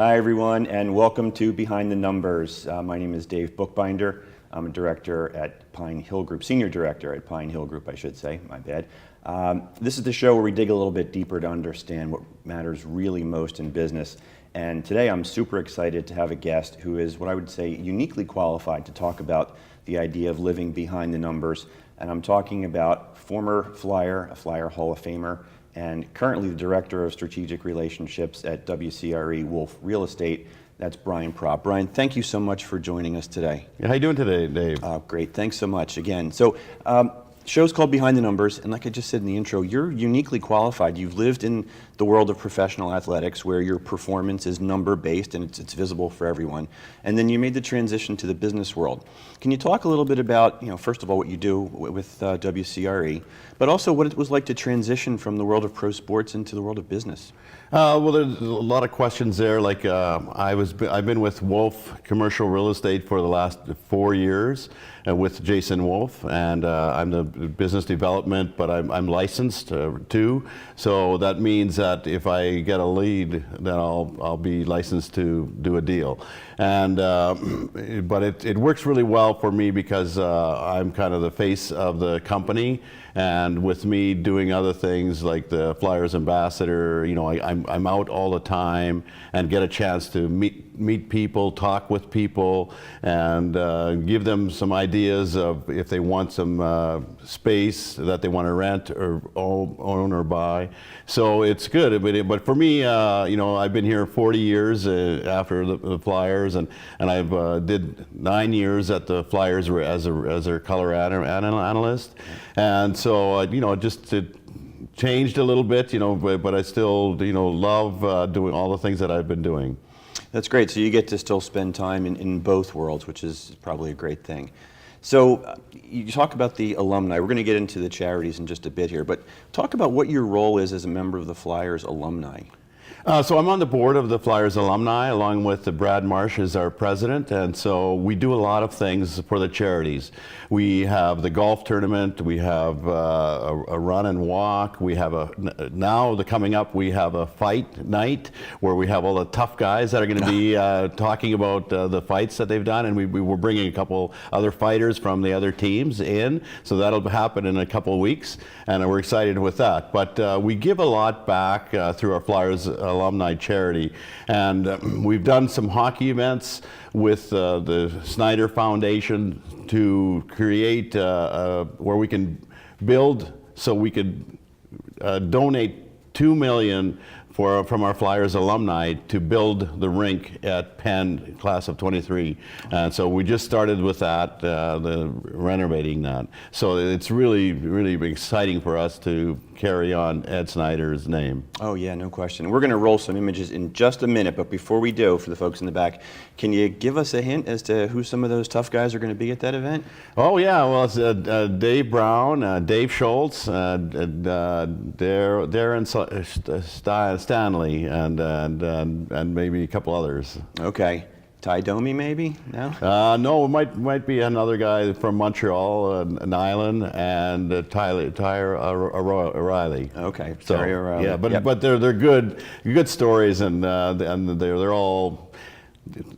Hi everyone, and welcome to Behind the Numbers. My name is Dave Bookbinder. I'm a director at Pine Hill Group, senior director at Pine Hill Group, I should say, my bad. This is the show where we dig a little bit deeper to understand what matters really most in business. And today I'm super excited to have a guest who is what I would say uniquely qualified to talk about the idea of living behind the numbers. And I'm talking about former Flyer, a Flyer Hall of Famer, and currently the Director of Strategic Relationships at WCRE Wolf Real Estate. That's Brian Propp. Brian, thank you so much for joining us today. How you doing today, Dave? Great, thanks so much again. So, show's called Behind the Numbers, and like I just said in the intro, you're uniquely qualified. You've lived in the world of professional athletics where your performance is number-based and it's visible for everyone. And then you made the transition to the business world. Can you talk a little bit about, first of all, what you do with WCRE, but also what it was like to transition from the world of pro sports into the world of business? Well, there's a lot of questions there. Like I've been with Wolf Commercial Real Estate for the last 4 years with Jason Wolf, and I'm the business development, but I'm licensed too. So that means that if I get a lead, then I'll be licensed to do a deal. And but it works really well for me because I'm kind of the face of the company. And with me doing other things like the Flyers ambassador, I'm out all the time and get a chance to meet people, talk with people, and give them some ideas of if they want some space that they want to rent or own or buy. So it's good. But for me, I've been here 40 years after the Flyers, and I've did 9 years at the Flyers as their color analyst. And so, it changed a little bit, but I still, love doing all the things that I've been doing. That's great. So you get to still spend time in both worlds, which is probably a great thing. So you talk about the alumni. We're going to get into the charities in just a bit here, but talk about what your role is as a member of the Flyers alumni. So I'm on the board of the Flyers alumni, along with Brad Marsh as our president, and so we do a lot of things for the charities. We have the golf tournament, we have a run and walk, we have coming up, we have a fight night where we have all the tough guys that are going to be talking about the fights that they've done, and we're bringing a couple other fighters from the other teams in, so that'll happen in a couple of weeks, and we're excited with that. But we give a lot back through our Flyers alumni charity, and we've done some hockey events with the Snyder Foundation to create where we can build, so we could donate $2 million from our Flyers alumni to build the rink at Penn class of 23. And so we just started with that, renovating that. So it's really, really exciting for us to carry on Ed Snyder's name. Oh yeah, no question. We're going to roll some images in just a minute, but before we do, for the folks in the back, can you give us a hint as to who some of those tough guys are going to be at that event? Oh yeah, well it's Dave Brown, Dave Schultz, Darren Stanley, and maybe a couple others. Okay. Ty Domi, maybe? No? No, it might be another guy from Montreal, Nyland, and Tyler O'Reilly. Okay, Terry O'Reilly. Yeah, but they're good stories, and they're all.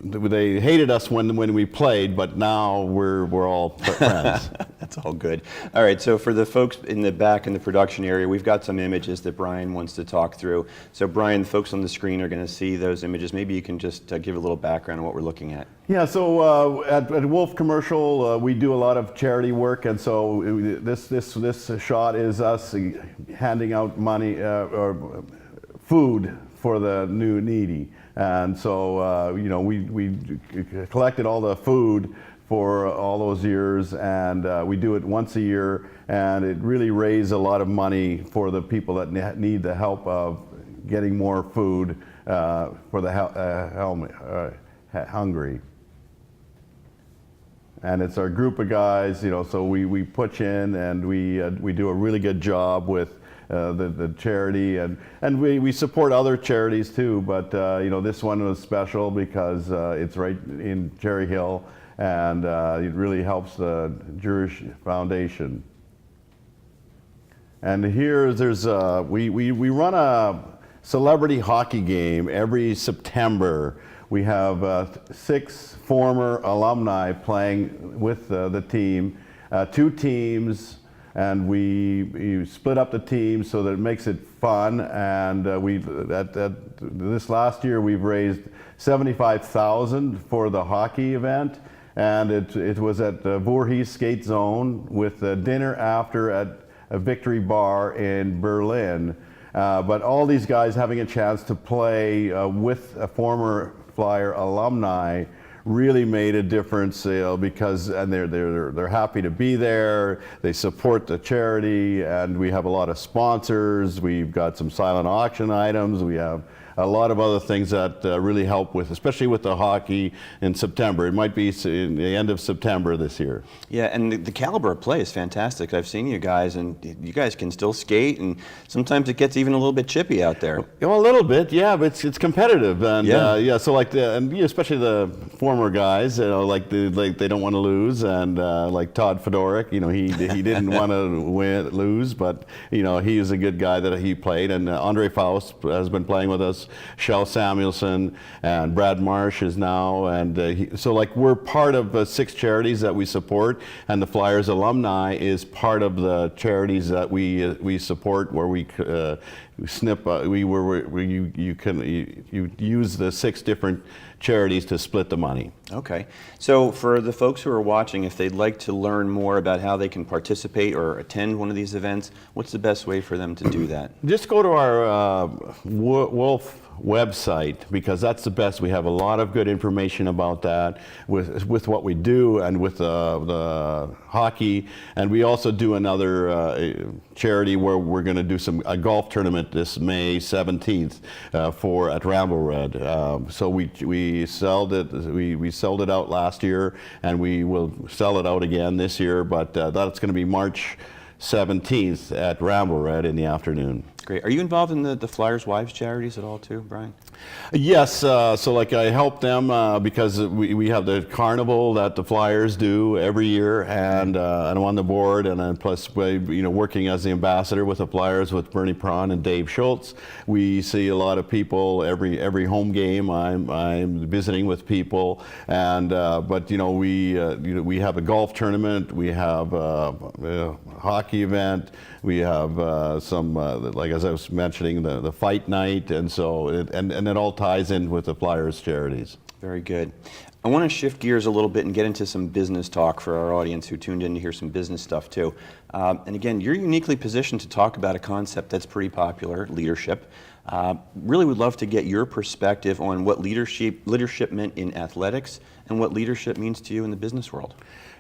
They hated us when we played, but now we're all friends. That's all good. All right, so for the folks in the back in the production area, we've got some images that Brian wants to talk through. So Brian, the folks on the screen are going to see those images. Maybe you can just give a little background on what we're looking at. Yeah, so at Wolf Commercial, we do a lot of charity work, and so this shot is us handing out money or food for the new needy. And so, we collected all the food for all those years, and we do it once a year, and it really raised a lot of money for the people that need the help of getting more food for the hungry. And it's our group of guys, so we pitch in, and we do a really good job with the charity, and we support other charities too, but this one was special because it's right in Cherry Hill, and it really helps the Jewish Foundation. And here we run celebrity hockey game every September. We have 6 former alumni playing with the team, 2 teams, and we split up the teams so that it makes it fun. And this last year we've raised $75,000 for the hockey event, and it was at Voorhees Skate Zone with dinner after at a Victory Bar in Berlin. But all these guys having a chance to play with a former Flyer alumni really made a difference, because they're happy to be there. They support the charity, and we have a lot of sponsors. We've got some silent auction items. We have a lot of other things that really help with, especially with the hockey in September. It might be in the end of September this year. Yeah, and the caliber of play is fantastic. I've seen you guys, and you guys can still skate, and sometimes it gets even a little bit chippy out there. Well, a little bit, yeah, but it's competitive, and yeah. So like especially the former guys, like they don't want to lose, and like Todd Fedoruk, he didn't want to lose, but he was a good guy that he played, and Andre Faust has been playing with us. Shel Samuelson and Brad Marsh is now, and so like we're part of 6 charities that we support, and the Flyers alumni is part of the charities that we support, where we snip. You use the 6 different charities to split the money. Okay, so for the folks who are watching, if they'd like to learn more about how they can participate or attend one of these events, what's the best way for them to do that? Just go to our Wolf website, because that's the best. We have a lot of good information about that with what we do and with the hockey, and we also do another charity where we're going to do a golf tournament this May 17th at Ramble Red. So we sold it out last year, and we will sell it out again this year, but that's going to be March 17th at Ramble Red in the afternoon. Great. Are you involved in the Flyers Wives charities at all too, Brian? Yes, so like I help them because we have the carnival that the Flyers do every year, and I'm on the board, and then plus working as the ambassador with the Flyers with Bernie Prawn and Dave Schultz. We see a lot of people every home game. I'm visiting with people, and but we have a golf tournament, we have a hockey event, we have some like as I was mentioning, the fight night, and so and it all ties in with the Flyers charities. Very good. I want to shift gears a little bit and get into some business talk for our audience who tuned in to hear some business stuff too. And again, you're uniquely positioned to talk about a concept that's pretty popular, leadership. Really would love to get your perspective on what leadership meant in athletics and what leadership means to you in the business world.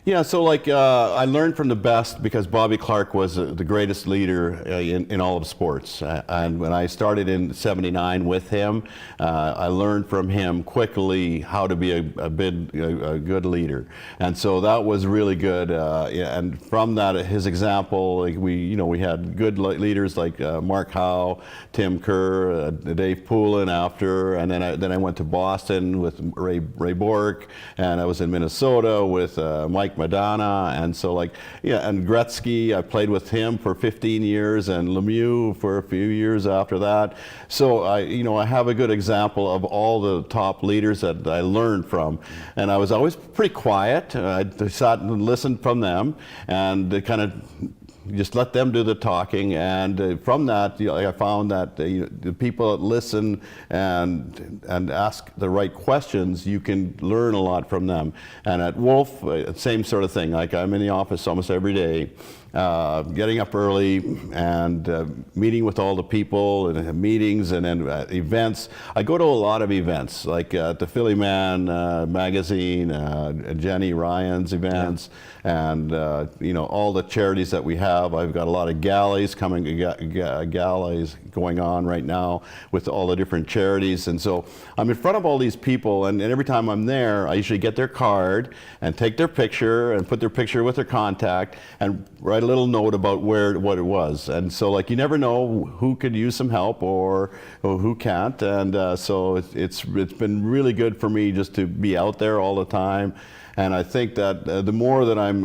Yeah, so like I learned from the best because Bobby Clark was the greatest leader in all of sports. And when I started in '79 with him, I learned from him quickly how to be a good leader. And so that was really good. And from that, his example, like we had good leaders like Mark Howe, Tim Kerr, Dave Poulin after, and then I went to Boston with Ray Bork, and I was in Minnesota with Mike Madonna, and so and Gretzky, I played with him for 15 years, and Lemieux for a few years after that. So I have a good example of all the top leaders that I learned from, and I was always pretty quiet. I sat and listened from them, and kind of just let them do the talking, and from that, I found that the people that listen and ask the right questions, you can learn a lot from them. And at Wolf, same sort of thing. Like I'm in the office almost every day, getting up early and meeting with all the people and meetings and then events. I go to a lot of events, like the Philly Man magazine, Jenny Ryan's events, and all the charities that we have. I've got a lot of galleys going on right now with all the different charities, and so I'm in front of all these people, and every time I'm there, I usually get their card and take their picture and put their picture with their contact and write a little note about what it was. And so you never know who could use some help or who can't, and so it's been really good for me just to be out there all the time And I think that the more that I'm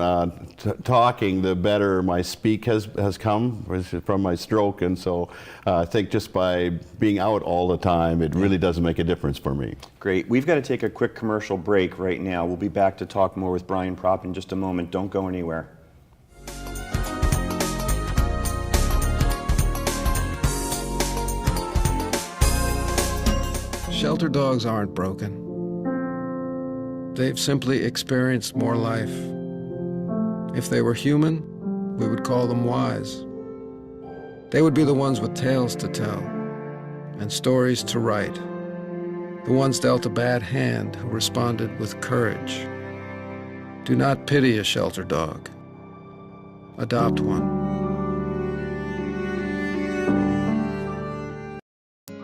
talking, the better my speak has come from my stroke. And so I think just by being out all the time, it really does make a difference for me. Great. We've got to take a quick commercial break right now. We'll be back to talk more with Brian Propp in just a moment. Don't go anywhere. Shelter dogs aren't broken. They've simply experienced more life. If they were human, we would call them wise. They would be the ones with tales to tell and stories to write. The ones dealt a bad hand who responded with courage. Do not pity a shelter dog. Adopt one.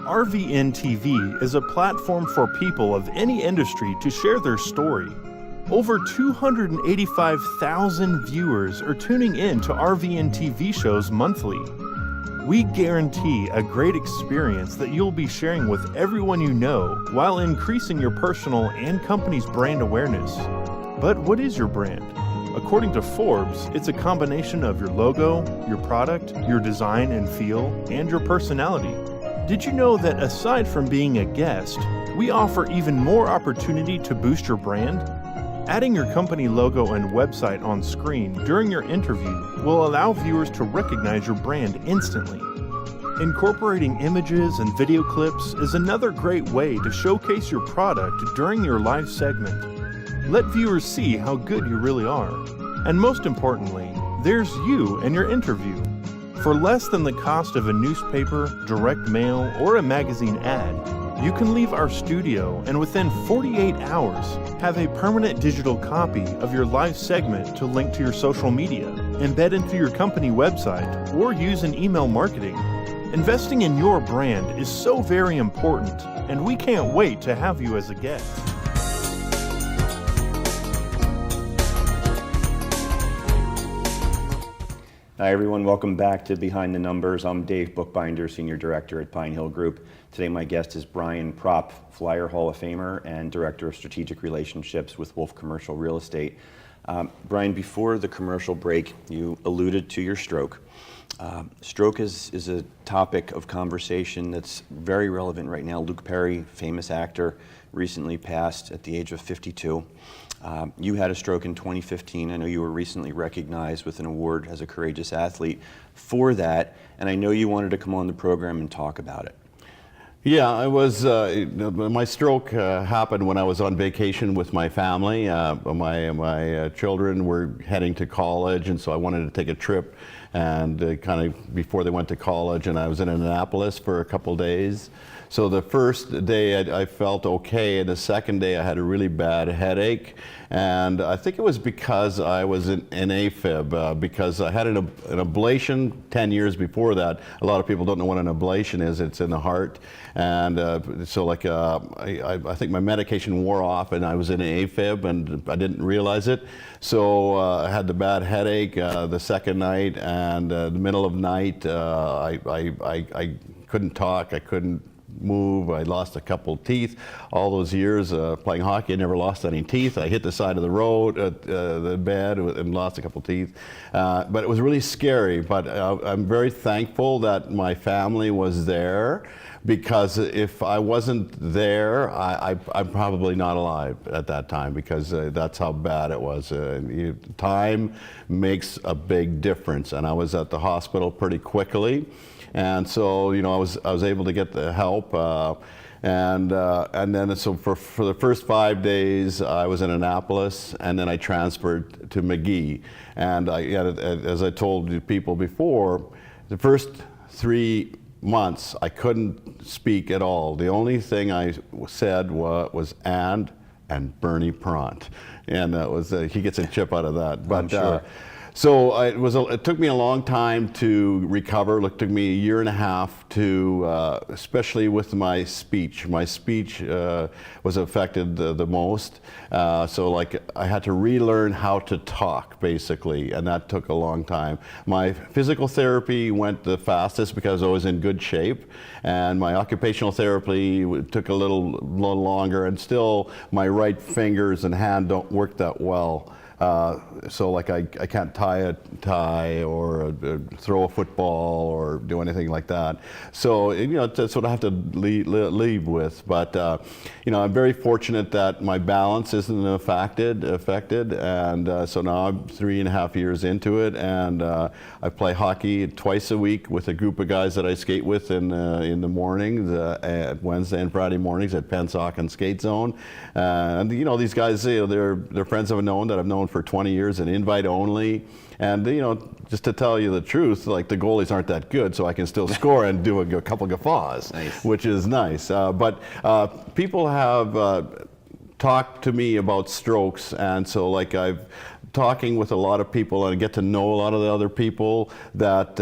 RVN TV is a platform for people of any industry to share their story. Over 285,000 viewers are tuning in to RVN TV shows monthly. We guarantee a great experience that you'll be sharing with everyone you know while increasing your personal and company's brand awareness. But what is your brand? According to Forbes, it's a combination of your logo, your product, your design and feel, and your personality. Did you know that aside from being a guest, we offer even more opportunity to boost your brand? Adding your company logo and website on screen during your interview will allow viewers to recognize your brand instantly. Incorporating images and video clips is another great way to showcase your product during your live segment. Let viewers see how good you really are. And most importantly, there's you and your interview. For less than the cost of a newspaper, direct mail, or a magazine ad, you can leave our studio and within 48 hours have a permanent digital copy of your live segment to link to your social media, embed into your company website, or use in email marketing. Investing in your brand is so very important, and we can't wait to have you as a guest. Hi everyone, welcome back to Behind the Numbers. I'm Dave Bookbinder, Senior Director at Pine Hill Group. Today my guest is Brian Propp, Flyer Hall of Famer and Director of Strategic Relationships with Wolf Commercial Real Estate. Brian, before the commercial break, you alluded to your stroke. Stroke is a topic of conversation that's very relevant right now. Luke Perry, famous actor, recently passed at the age of 52. You had a stroke in 2015. I know you were recently recognized with an award as a courageous athlete for that, and I know you wanted to come on the program and talk about it. Yeah, I was. My stroke happened when I was on vacation with my family. My children were heading to college, and so I wanted to take a trip, and kind of before they went to college, and I was in Annapolis for a couple days. So the first day I felt okay, and the second day I had a really bad headache, and I think it was because I was in AFib, because I had an ablation 10 years before that. A lot of people don't know what an ablation is. It's in the heart, and so like I think my medication wore off, and I was in AFib, and I didn't realize it. So I had the bad headache the second night, and the middle of night I couldn't talk, I couldn't move. I lost a couple teeth. All those years playing hockey, I never lost any teeth. I hit the side of the road, the bed, and lost a couple teeth. But it was really scary. But I'm very thankful that my family was there, because if I wasn't there, I'm probably not alive at that time, because that's how bad it was. Time makes a big difference, and I was at the hospital pretty quickly. And so, you know, I was able to get the help, and then so for the first 5 days I was in Annapolis, and then I transferred to McGee. And as I told people before, the first 3 months I couldn't speak at all. The only thing I said was and Bernie Pront, and that was he gets a chip out of that. But sure. So it took me a long time to recover. It took me a year and a half to, especially with my speech. My speech was affected the most. So like I had to relearn how to talk basically, and that took a long time. My physical therapy went the fastest because I was in good shape, and my occupational therapy took a little longer, and still my right fingers and hand don't work that well. So like I can't tie a tie or throw a football or do anything like that. So that's what I have to leave with. But I'm very fortunate that my balance isn't affected, and so now I'm 3.5 years into it, and I play hockey twice a week with a group of guys that I skate with in the mornings, at Wednesday and Friday mornings at Pensock and Skate Zone. And these guys, they're friends I've known for 20 years, and invite only. And just to tell you the truth, like the goalies aren't that good, so I can still score and do a couple guffaws, nice. Which is nice. But people have talked to me about strokes, and so like I've talking with a lot of people and get to know a lot of the other people that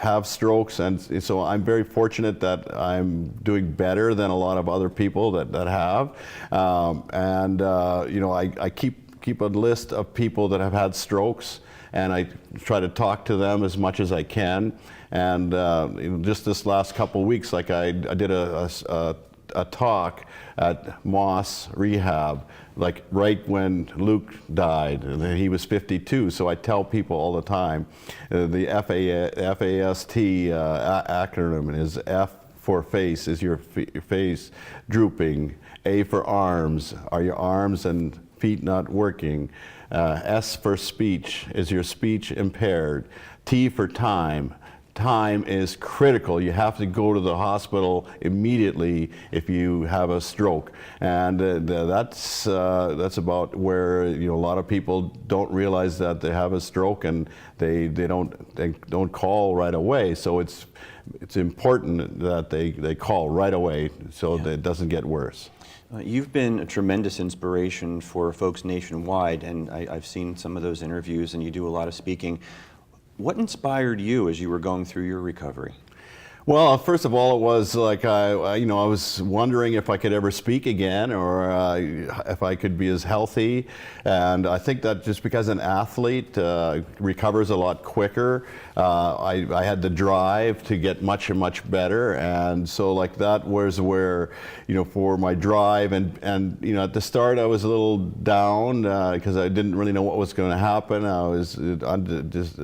have strokes, and so I'm very fortunate that I'm doing better than a lot of other people that have. I keep a list of people that have had strokes, and I try to talk to them as much as I can. And just this last couple of weeks, like I did a talk at Moss Rehab, like right when Luke died, and he was 52. So I tell people all the time, the FAST acronym is F for face, is your face drooping. A for arms, are your arms and feet not working? S for speech, is your speech impaired? T for time. Time is critical. You have to go to the hospital immediately if you have a stroke, and that's about where a lot of people don't realize that they have a stroke, and they don't call right away. So it's important that they call right away so that it doesn't get worse. You've been a tremendous inspiration for folks nationwide, and I've seen some of those interviews, and you do a lot of speaking. What inspired you as you were going through your recovery? Well, first of all, it was like I was wondering if I could ever speak again, or if I could be as healthy. And I think that just because an athlete recovers a lot quicker, I had the drive to get much better. And so like that was where, for my drive, and at the start I was a little down because I didn't really know what was going to happen. I was just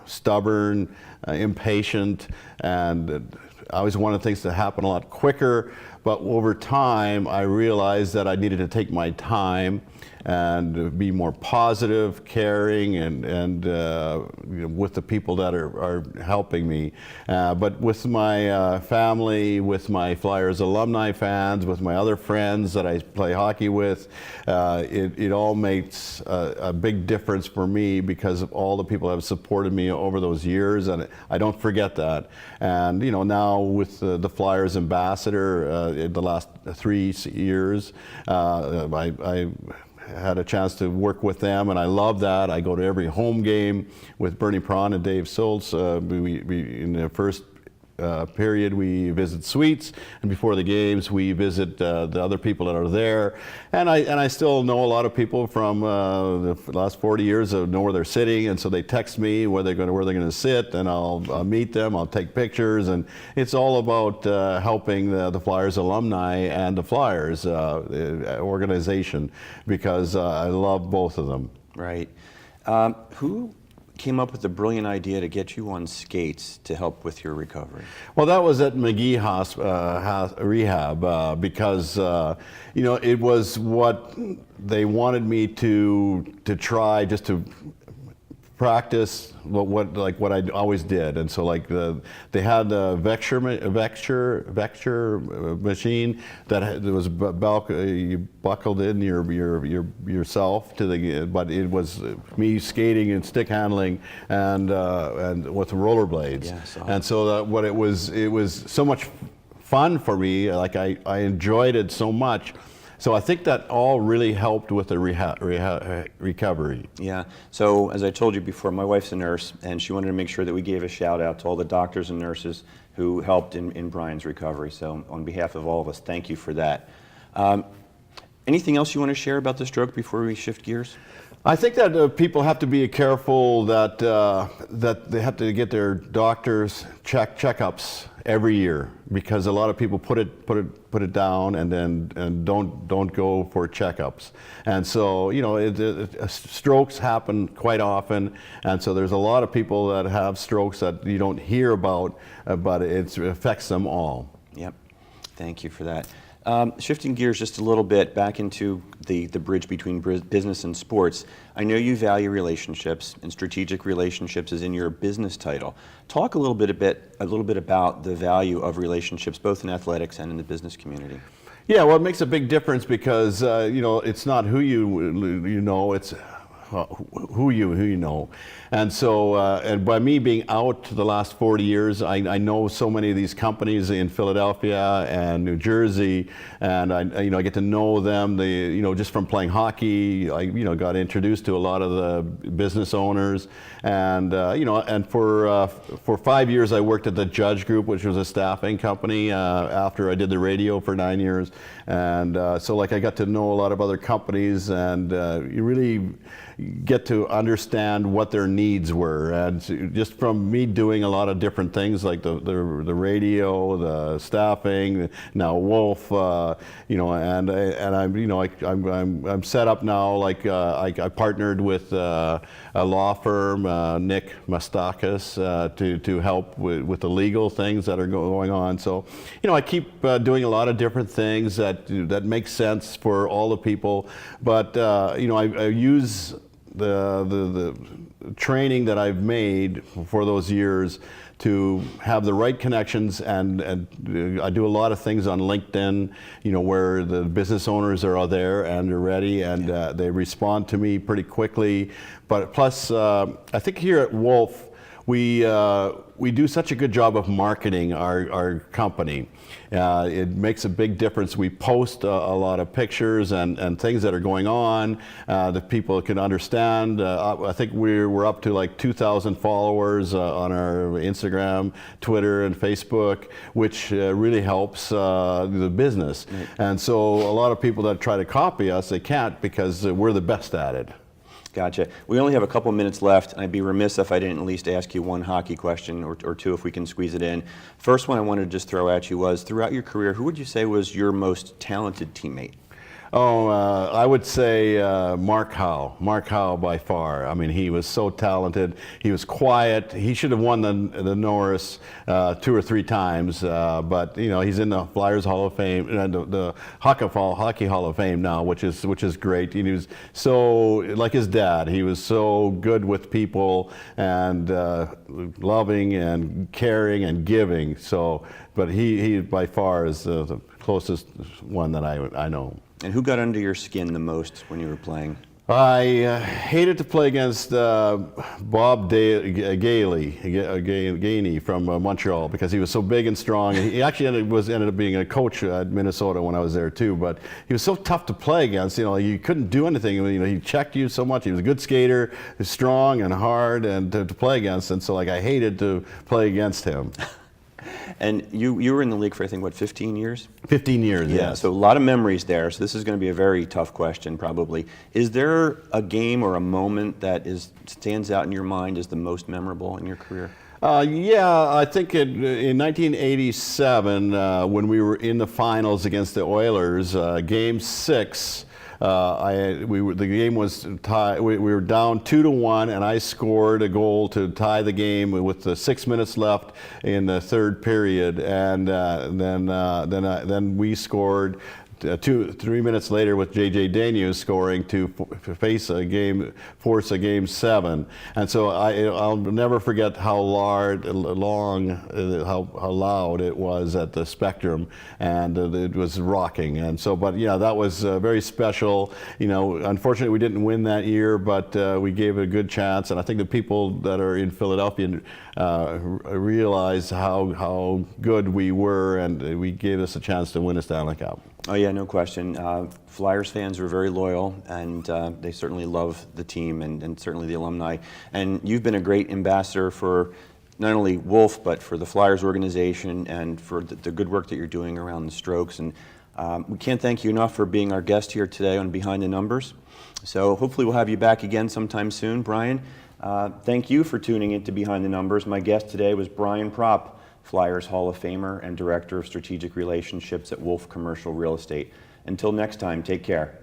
stubborn, impatient, and I always wanted things to happen a lot quicker. But over time, I realized that I needed to take my time and be more positive, caring, and with the people that are helping me. But with my family, with my Flyers alumni fans, with my other friends that I play hockey with, it all makes a big difference for me because of all the people that have supported me over those years, and I don't forget that. And now with the Flyers ambassador in the last 3 years, I had a chance to work with them, and I love that. I go to every home game with Bernie Prawn and Dave Schultz. We in the first period we visit suites, and before the games we visit the other people that are there. And I still know a lot of people from the last 40 years that know where they're sitting, and so they text me where they're going to sit, and I'll meet them, I'll take pictures, and it's all about helping the Flyers alumni and the Flyers organization, because I love both of them. Right. Who came up with the brilliant idea to get you on skates to help with your recovery? Well, that was at McGee Rehab because it was what they wanted me to try, just to practice what I always did. And so they had a vector machine that was you buckled in yourself to the, but it was me skating and stick handling and with rollerblades. Yes, and so it was so much fun for me. Like I enjoyed it so much So I think that all really helped with the recovery. Yeah. So as I told you before, my wife's a nurse, and she wanted to make sure that we gave a shout out to all the doctors and nurses who helped in Brian's recovery. So on behalf of all of us, thank you for that. Anything else you want to share about the stroke before we shift gears? I think that people have to be careful that that they have to get their doctors checkups every year, because a lot of people put it down and don't go for checkups. And so, you know, strokes happen quite often, and so there's a lot of people that have strokes that you don't hear about, but it affects them all. Yep. Thank you for that. Shifting gears just a little bit back into the bridge between business and sports. I know you value relationships, and strategic relationships is in your business title. Talk a little bit about the value of relationships, both in athletics and in the business community. Yeah, well, it makes a big difference because you know, it's not who you know, it's who you know. And so, and by me being out the last 40 years, I know so many of these companies in Philadelphia and New Jersey, and I get to know them. Just from playing hockey, I got introduced to a lot of the business owners, and and for 5 years I worked at the Judge Group, which was a staffing company. After I did the radio for 9 years, and so like I got to know a lot of other companies, and you really get to understand what their needs were, and just from me doing a lot of different things like the radio, the staffing, now Wolf, and I'm set up now. Like I partnered with a law firm, Nick Mastakis, to help with the legal things that are going on. So I keep doing a lot of different things that make sense for all the people, but I use the training that I've made for those years to have the right connections, and I do a lot of things on LinkedIn, where the business owners are there and they're ready, and they respond to me pretty quickly. But plus, I think here at Wolf, we do such a good job of marketing our company. It makes a big difference. We post a lot of pictures and things that are going on that people can understand. I think we're up to like 2,000 followers on our Instagram, Twitter, and Facebook, which really helps the business. Right. And so a lot of people that try to copy us, they can't, because we're the best at it. Gotcha. We only have a couple minutes left, and I'd be remiss if I didn't at least ask you one hockey question or two, if we can squeeze it in. First one I wanted to just throw at you was, throughout your career, who would you say was your most talented teammate? Oh, I would say Mark Howe. Mark Howe by far. I mean, he was so talented. He was quiet. He should have won the Norris 2 or 3 times, but he's in the Flyers Hall of Fame and the Hockey Hall of Fame now, which is great. He was so like his dad. He was so good with people, and loving and caring and giving. So, but he by far is the closest one that I know. And who got under your skin the most when you were playing? I hated to play against Bob Gainey from Montreal, because he was so big and strong. He actually ended up being a coach at Minnesota when I was there too. But he was so tough to play against. You couldn't do anything. He checked you so much. He was a good skater, strong and hard, and to play against. And so I hated to play against him. And you were in the league for, I think, what, 15 years? 15 years, yeah. So a lot of memories there. So this is going to be a very tough question, probably. Is there a game or a moment that stands out in your mind as the most memorable in your career? Yeah, I think in 1987, when we were in the finals against the Oilers, Game 6, the game was tied. We were down 2-1, and I scored a goal to tie the game with 6 minutes left in the third period, and then we scored 3 minutes later with J.J. Daigneault scoring to force a game 7. And so I'll never forget how loud it was at the Spectrum, and it was rocking. And so, but yeah, that was very special. Unfortunately we didn't win that year, but we gave it a good chance, and I think the people that are in Philadelphia realized how good we were, and we gave us a chance to win a Stanley Cup. Oh yeah, no question. Flyers fans are very loyal, and they certainly love the team and certainly the alumni. And you've been a great ambassador for not only Wolf, but for the Flyers organization and for the good work that you're doing around the Strokes. And we can't thank you enough for being our guest here today on Behind the Numbers. So hopefully we'll have you back again sometime soon. Brian, thank you for tuning in to Behind the Numbers. My guest today was Brian Propp, Flyers Hall of Famer and Director of Strategic Relationships at Wolf Commercial Real Estate. Until next time, take care.